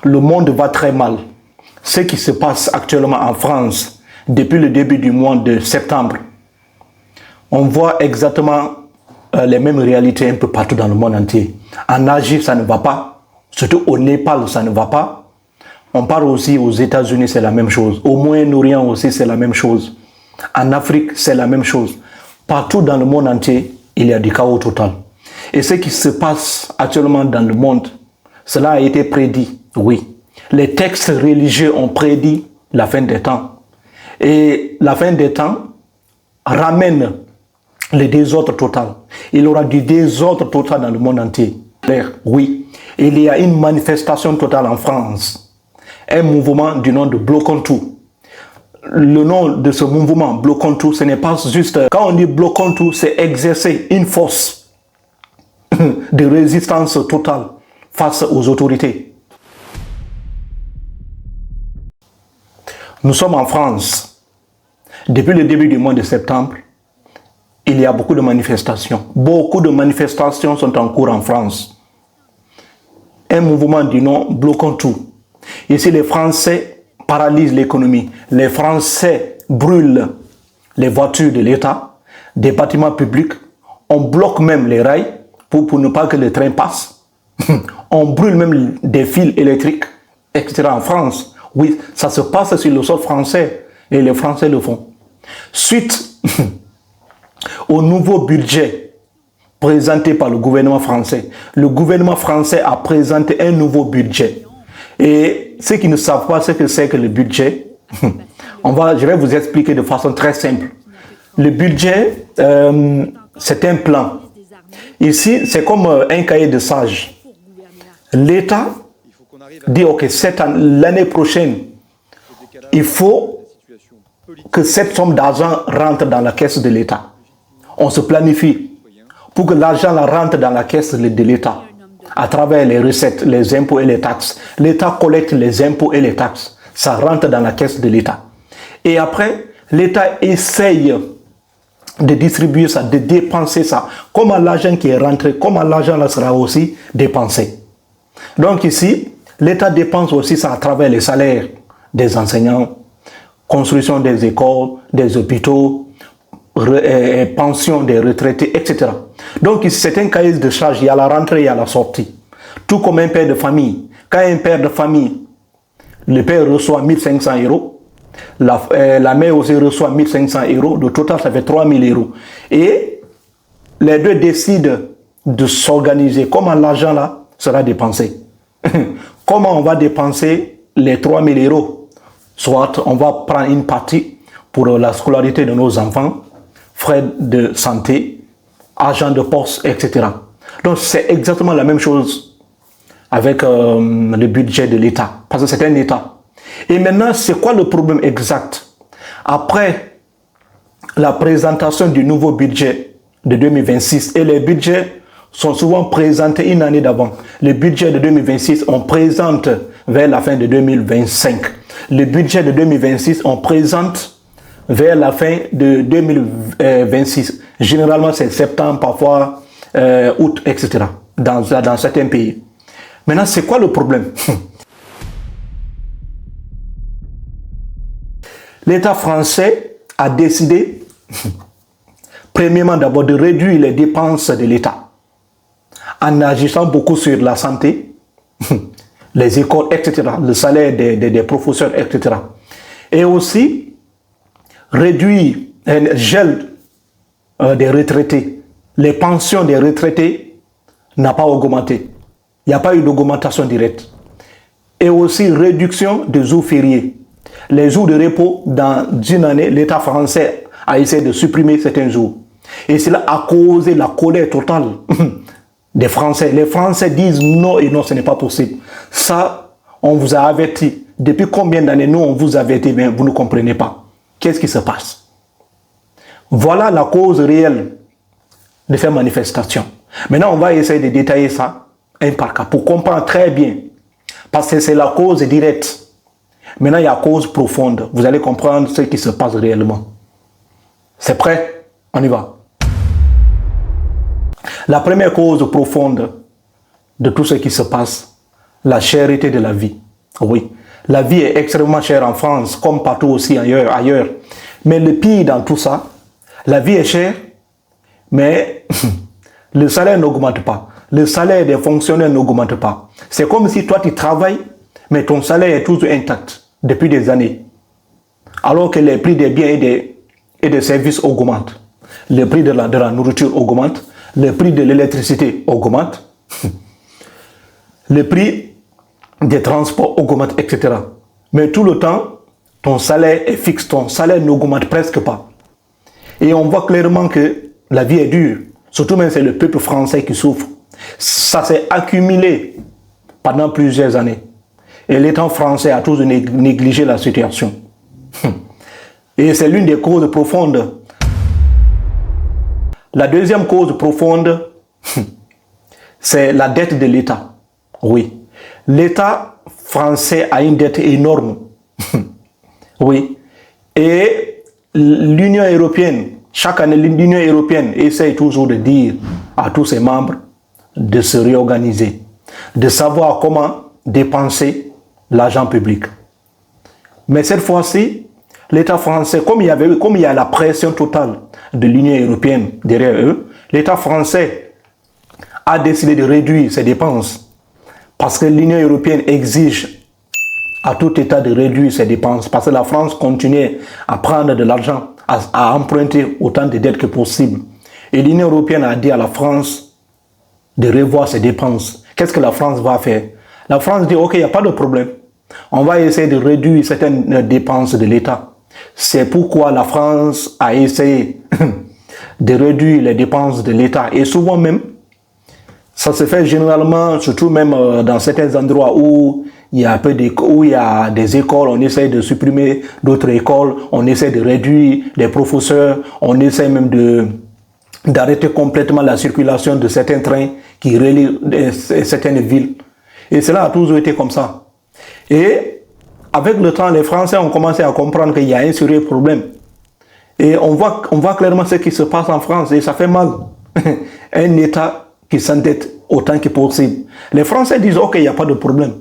Le monde va très mal. Ce qui se passe actuellement en France, depuis le début du mois de septembre, on voit exactement les mêmes réalités un peu partout dans le monde entier. En Asie, ça ne va pas. Surtout au Népal, ça ne va pas. On parle aussi aux États-Unis, c'est la même chose. Au Moyen-Orient aussi, c'est la même chose. En Afrique, c'est la même chose. Partout dans le monde entier, il y a du chaos total. Et ce qui se passe actuellement dans le monde, cela a été prédit, oui. Les textes religieux ont prédit la fin des temps. Et la fin des temps ramène le désordre total. Il y aura du désordre total dans le monde entier. Oui, il y a une manifestation totale en France. Un mouvement du nom de Bloquons tout. Le nom de ce mouvement, Bloquons tout, ce n'est pas juste... Quand on dit Bloquons tout, c'est exercer une force de résistance totale face aux autorités. Nous sommes en France. Depuis le début du mois de septembre, il y a beaucoup de manifestations. Beaucoup de manifestations sont en cours en France. Un mouvement du nom Bloquons tout. Ici, les Français paralysent l'économie. Les Français brûlent les voitures de l'État, des bâtiments publics. On bloque même les rails pour ne pas que le train passe. On brûle même des fils électriques, etc. en France. Oui, ça se passe sur le sol français et les Français le font. Suite au nouveau budget présenté par le gouvernement français, le gouvernement français a présenté un nouveau budget. Et ceux qui ne savent pas ce que c'est que le budget, je vais vous expliquer de façon très simple. Le budget, c'est un plan. Ici, c'est comme un cahier de sages. L'État dit, ok, l'année prochaine, il faut que cette somme d'argent rentre dans la caisse de l'État. On se planifie pour que l'argent rentre dans la caisse de l'État à travers les recettes, les impôts et les taxes. L'État collecte les impôts et les taxes. Ça rentre dans la caisse de l'État. Et après, l'État essaye de distribuer ça, de dépenser ça. Comment l'argent qui est rentré, comment l'argent là sera aussi dépensé. Donc ici, l'État dépense aussi ça à travers les salaires des enseignants, construction des écoles, des hôpitaux, pension des retraités, etc. Donc ici, c'est un cahier de charge, il y a la rentrée, il y a la sortie. Tout comme un père de famille. Quand un père de famille, le père reçoit 1500 €, la mère aussi reçoit 1500 €, le total ça fait 3000 €. Et les deux décident de s'organiser, comment l'argent là sera dépensé. Comment on va dépenser les 3000 €? Soit on va prendre une partie pour la scolarité de nos enfants, frais de santé, argent de poste, etc. Donc c'est exactement la même chose avec le budget de l'État, parce que c'est un État. Et maintenant, c'est quoi le problème exact? Après la présentation du nouveau budget de 2026, et les budgets sont souvent présentés une année d'avant. Le budget de 2026, on présente vers la fin de 2025. Le budget de 2026, on présente vers la fin de 2026. Généralement, c'est septembre, parfois août, etc. Dans certains pays. Maintenant, c'est quoi le problème? L'État français a décidé, premièrement d'abord, de réduire les dépenses de l'État en agissant beaucoup sur la santé, les écoles, etc., le salaire des professeurs, etc. Et aussi réduire un gel des retraités. Les pensions des retraités n'ont pas augmenté. Il n'y a pas eu d'augmentation directe. Et aussi réduction des jours fériés. Les jours de repos, dans une année, l'État français a essayé de supprimer certains jours. Et cela a causé la colère totale des Français. Les Français disent non et non, ce n'est pas possible. Ça, on vous a averti. Depuis combien d'années, nous, on vous a averti, mais vous ne comprenez pas. Qu'est-ce qui se passe? Voilà la cause réelle de ces manifestations. Maintenant, on va essayer de détailler ça un par cas pour comprendre très bien. Parce que c'est la cause directe. Maintenant, il y a la cause profonde. Vous allez comprendre ce qui se passe réellement. C'est prêt? On y va. La première cause profonde de tout ce qui se passe, la cherté de la vie. Oui, la vie est extrêmement chère en France, comme partout aussi ailleurs. Mais le pire dans tout ça, la vie est chère, mais le salaire n'augmente pas. Le salaire des fonctionnaires n'augmente pas. C'est comme si toi tu travailles, mais ton salaire est toujours intact depuis des années. Alors que les prix des biens et des services augmentent. Le prix de la nourriture augmente, le prix de l'électricité augmente, le prix des transports augmente, etc. Mais tout le temps, ton salaire est fixe, ton salaire n'augmente presque pas. Et on voit clairement que la vie est dure. Surtout même c'est le peuple français qui souffre. Ça s'est accumulé pendant plusieurs années. Et l'État français a toujours négligé la situation. Et c'est l'une des causes profondes. La deuxième cause profonde, c'est la dette de l'État. Oui. L'État français a une dette énorme. Oui. Et l'Union européenne, chaque année, l'Union européenne essaie toujours de dire à tous ses membres de se réorganiser, de savoir comment dépenser l'argent public. Mais cette fois-ci, l'État français, comme il y a la pression totale de l'Union européenne derrière eux, l'État français a décidé de réduire ses dépenses parce que l'Union européenne exige à tout État de réduire ses dépenses parce que la France continue à prendre de l'argent, à emprunter autant de dettes que possible. Et l'Union européenne a dit à la France de revoir ses dépenses. Qu'est-ce que la France va faire? La France dit, ok, il n'y a pas de problème. On va essayer de réduire certaines dépenses de l'État. C'est pourquoi la France a essayé de réduire les dépenses de l'État. Et souvent même, ça se fait généralement, surtout même dans certains endroits où il y a des écoles, on essaie de supprimer d'autres écoles, on essaie de réduire des professeurs, on essaie même d'arrêter complètement la circulation de certains trains qui relient certaines villes. Et cela a toujours été comme ça. Et avec le temps, les Français ont commencé à comprendre qu'il y a un sérieux problème. Et on voit clairement ce qui se passe en France et ça fait mal. Un État qui s'endette autant que possible. Les Français disent, ok, il n'y a pas de problème.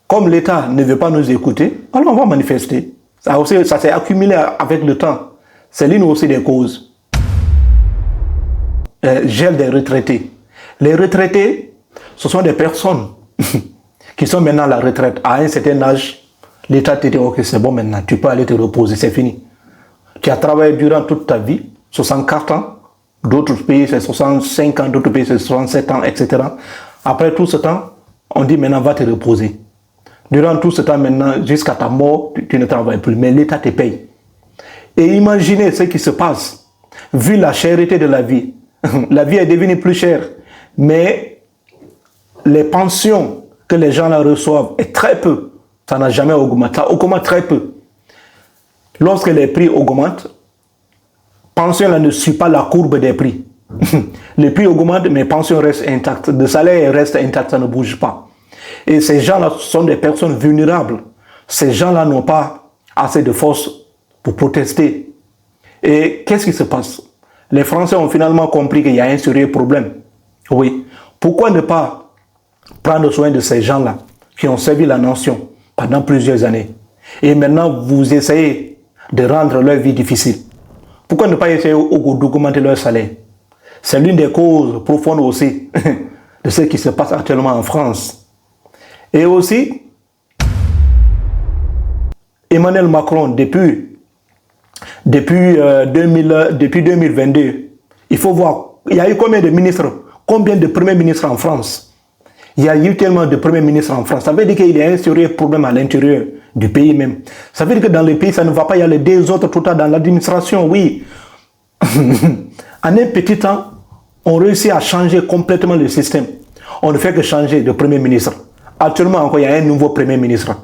Comme l'État ne veut pas nous écouter, alors on va manifester. Ça s'est accumulé avec le temps. C'est l'une aussi des causes. Gel des retraités. Les retraités, ce sont des personnes qui sont maintenant à la retraite. À un certain âge, l'État te dit, ok, c'est bon maintenant, tu peux aller te reposer, c'est fini. Tu as travaillé durant toute ta vie, 64 ans, d'autres pays c'est 65 ans, d'autres pays c'est 67 ans, etc. Après tout ce temps, on dit maintenant va te reposer. Durant tout ce temps maintenant, jusqu'à ta mort, tu ne travailles plus, mais l'État te paye. Et imaginez ce qui se passe, vu la cherté de la vie. La vie est devenue plus chère, mais les pensions que les gens là reçoivent est très peu. Ça n'a jamais augmenté, ça augmente très peu. Lorsque les prix augmentent, pension là ne suit pas la courbe des prix. Les prix augmentent, mais pension reste intacte. Le salaire reste intact, ça ne bouge pas. Et ces gens-là sont des personnes vulnérables. Ces gens-là n'ont pas assez de force pour protester. Et qu'est-ce qui se passe? Les Français ont finalement compris qu'il y a un sérieux problème. Oui. Pourquoi ne pas prendre soin de ces gens-là qui ont servi la nation pendant plusieurs années? Et maintenant, vous essayez de rendre leur vie difficile. Pourquoi ne pas essayer d'augmenter leur salaire? C'est l'une des causes profondes aussi de ce qui se passe actuellement en France. Et aussi, Emmanuel Macron, depuis 2022, il faut voir, il y a eu combien de ministres, combien de premiers ministres en France? Il y a eu tellement de premiers ministres en France. Ça veut dire qu'il y a un sérieux problème à l'intérieur du pays même. Ça veut dire que dans le pays, ça ne va pas, il y a les désordres tout dans l'administration, oui. En un petit temps, on réussit à changer complètement le système. On ne fait que changer de premier ministre. Actuellement encore, il y a un nouveau premier ministre.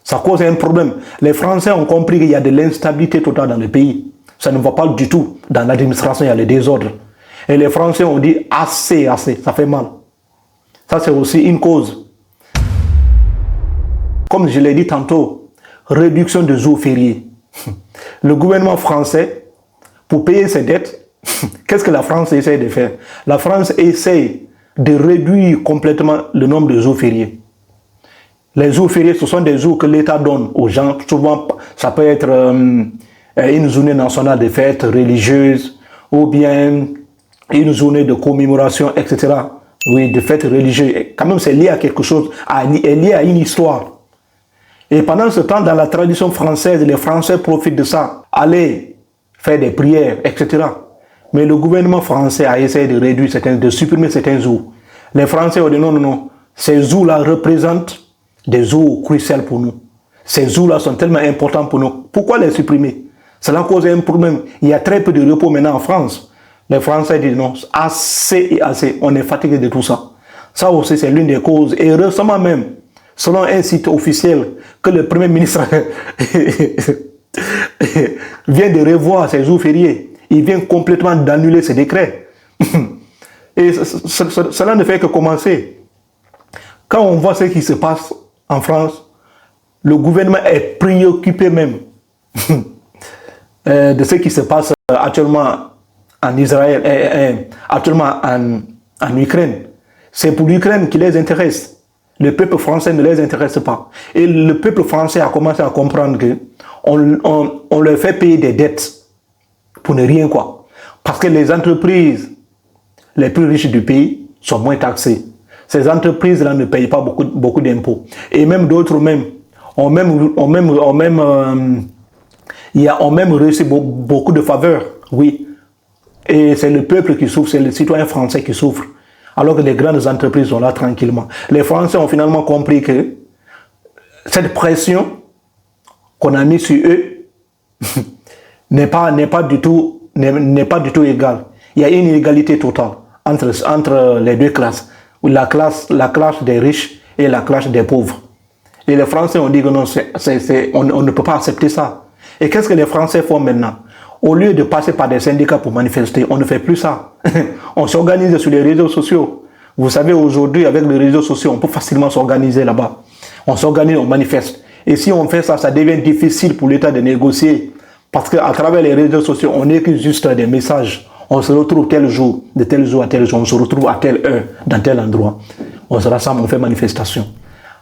Ça cause un problème. Les Français ont compris qu'il y a de l'instabilité totale dans le pays. Ça ne va pas du tout. Dans l'administration, il y a le désordre. Et les Français ont dit assez, assez, ça fait mal. Ça, c'est aussi une cause. Comme je l'ai dit tantôt, réduction de jours fériés. Le gouvernement français, pour payer ses dettes, qu'est-ce que la France essaie de faire? La France essaie de réduire complètement le nombre de jours fériés. Les jours fériés, ce sont des jours que l'État donne aux gens. Souvent, ça peut être une journée nationale de fête religieuse ou bien une journée de commémoration, etc. Oui, de fête religieuse. Quand même, c'est lié à quelque chose, est lié à une histoire. Et pendant ce temps, dans la tradition française, les Français profitent de ça. Aller faire des prières, etc. Mais le gouvernement français a essayé de réduire de supprimer certains jours. Les Français ont dit non, non, non. Ces jours-là représentent des jours cruciaux pour nous. Ces jours-là sont tellement importants pour nous. Pourquoi les supprimer? Cela cause un problème. Il y a très peu de repos maintenant en France. Les Français disent non, assez et assez. On est fatigué de tout ça. Ça aussi, c'est l'une des causes. Et récemment même, selon un site officiel, que le Premier ministre vient de revoir ses jours fériés. Il vient complètement d'annuler ses décrets. Et cela ne fait que commencer. Quand on voit ce qui se passe en France, le gouvernement est préoccupé même de ce qui se passe actuellement en Israël et actuellement en Ukraine. C'est pour l'Ukraine qui les intéresse. Le peuple français ne les intéresse pas. Et le peuple français a commencé à comprendre que on leur fait payer des dettes pour ne rien quoi. Parce que les entreprises les plus riches du pays sont moins taxées. Ces entreprises-là ne payent pas beaucoup d'impôts. Et même d'autres ont même reçu beaucoup de faveurs. Oui. Et c'est le peuple qui souffre, c'est les citoyens français qui souffrent. Alors que les grandes entreprises sont là tranquillement. Les Français ont finalement compris que cette pression qu'on a mise sur eux n'est pas du tout égale. Il y a une inégalité totale entre les deux classes. La classe des riches et la classe des pauvres. Et les Français ont dit que non, on ne peut pas accepter ça. Et qu'est-ce que les Français font maintenant? Au lieu de passer par des syndicats pour manifester, on ne fait plus ça. On s'organise sur les réseaux sociaux. Vous savez, aujourd'hui, avec les réseaux sociaux, on peut facilement s'organiser là-bas. On s'organise, on manifeste. Et si on fait ça, ça devient difficile pour l'État de négocier. Parce qu'à travers les réseaux sociaux, on écrit juste des messages. On se retrouve tel jour, de tel jour à tel jour, on se retrouve à telle heure, dans tel endroit. On se rassemble, on fait manifestation.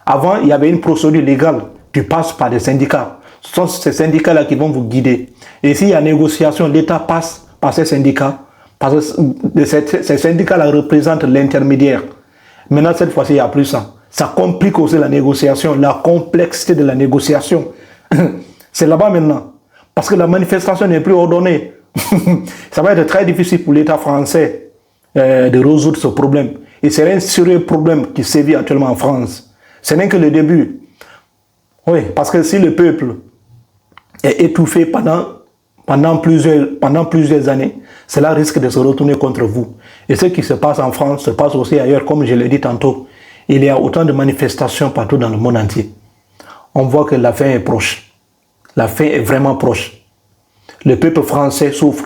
Avant, il y avait une procédure légale. Tu passes par des syndicats. Ce sont ces syndicats-là qui vont vous guider. Et s'il y a négociation, l'État passe par ces syndicats. Parce que ces syndicats-là représentent l'intermédiaire. Maintenant, cette fois-ci, il n'y a plus ça. Ça complique aussi la négociation, la complexité de la négociation. C'est là-bas maintenant. Parce que la manifestation n'est plus ordonnée. Ça va être très difficile pour l'État français de résoudre ce problème. Et c'est un sérieux problème qui sévit actuellement en France. Ce n'est que le début. Oui, parce que si le peuple est étouffé pendant plusieurs années, cela risque de se retourner contre vous. Et ce qui se passe en France se passe aussi ailleurs, comme je l'ai dit tantôt. Il y a autant de manifestations partout dans le monde entier. On voit que la fin est proche. La fin est vraiment proche. Le peuple français souffre.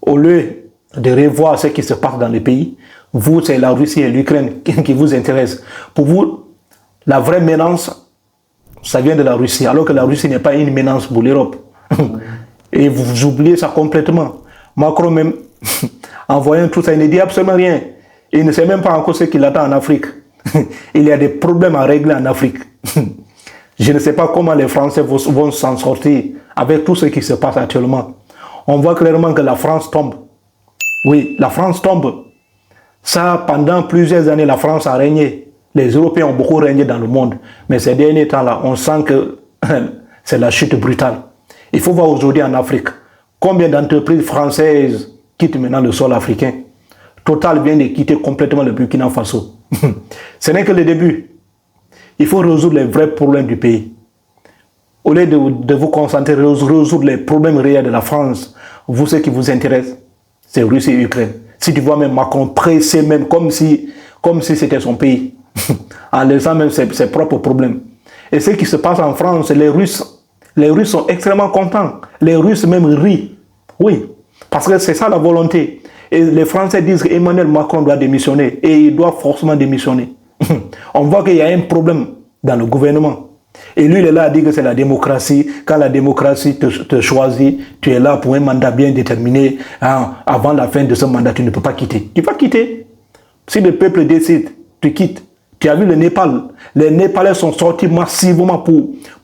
Au lieu de revoir ce qui se passe dans le pays, vous, c'est la Russie et l'Ukraine qui vous intéressent. Pour vous, la vraie menace, ça vient de la Russie, alors que la Russie n'est pas une menace pour l'Europe. Et vous oubliez ça complètement. Macron même, en voyant tout ça, il ne dit absolument rien. Il ne sait même pas encore ce qu'il attend en Afrique. Il y a des problèmes à régler en Afrique. Je ne sais pas comment les Français vont s'en sortir avec tout ce qui se passe actuellement. On voit clairement que la France tombe. Oui, la France tombe. Ça, pendant plusieurs années, la France a régné. Les Européens ont beaucoup régné dans le monde. Mais ces derniers temps-là, on sent que c'est la chute brutale. Il faut voir aujourd'hui en Afrique combien d'entreprises françaises quittent maintenant le sol africain. Total vient de quitter complètement le Burkina Faso. Ce n'est que le début. Il faut résoudre les vrais problèmes du pays. Au lieu de vous concentrer sur résoudre les problèmes réels de la France, vous, ce qui vous intéresse, c'est Russie et Ukraine. Si tu vois même Macron pressé, même comme si c'était son pays, en laissant même ses propres problèmes. Et ce qui se passe en France, les Russes sont extrêmement contents. Les Russes même rient. Oui, parce que c'est ça la volonté. Et les Français disent qu'Emmanuel Macron doit démissionner. Et il doit forcément démissionner. On voit qu'il y a un problème dans le gouvernement. Et lui, il est là à dire que c'est la démocratie. Quand la démocratie te choisit, tu es là pour un mandat bien déterminé. Avant la fin de ce mandat, tu ne peux pas quitter. Tu vas quitter. Si le peuple décide, tu quittes. Tu as vu le Népal. Les Népalais sont sortis massivement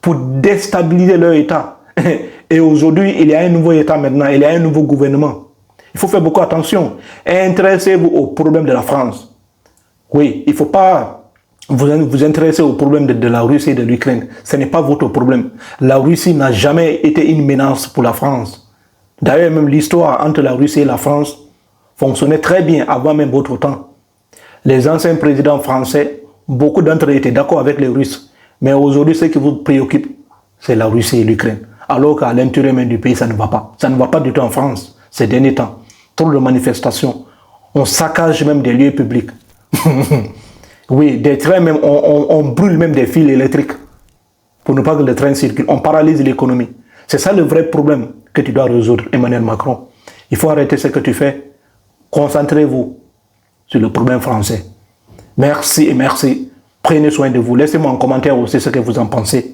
pour déstabiliser leur État. Et aujourd'hui, il y a un nouveau État maintenant, il y a un nouveau gouvernement. Il faut faire beaucoup attention. Intéressez-vous aux problèmes de la France. Oui, il ne faut pas vous intéresser aux problèmes de la Russie et de l'Ukraine. Ce n'est pas votre problème. La Russie n'a jamais été une menace pour la France. D'ailleurs, même l'histoire entre la Russie et la France fonctionnait très bien avant même votre temps. Les anciens présidents français, beaucoup d'entre eux étaient d'accord avec les Russes. Mais aujourd'hui, ce qui vous préoccupe, c'est la Russie et l'Ukraine. Alors qu'à l'intérieur même du pays, ça ne va pas. Ça ne va pas du tout en France ces derniers temps. Trop de manifestations. On saccage même des lieux publics. Oui, des trains même, on brûle même des fils électriques pour ne pas que les trains circulent. On paralyse l'économie. C'est ça le vrai problème que tu dois résoudre, Emmanuel Macron. Il faut arrêter ce que tu fais. Concentrez-vous sur le problème français. Merci et merci. Prenez soin de vous. Laissez-moi en commentaire aussi ce que vous en pensez.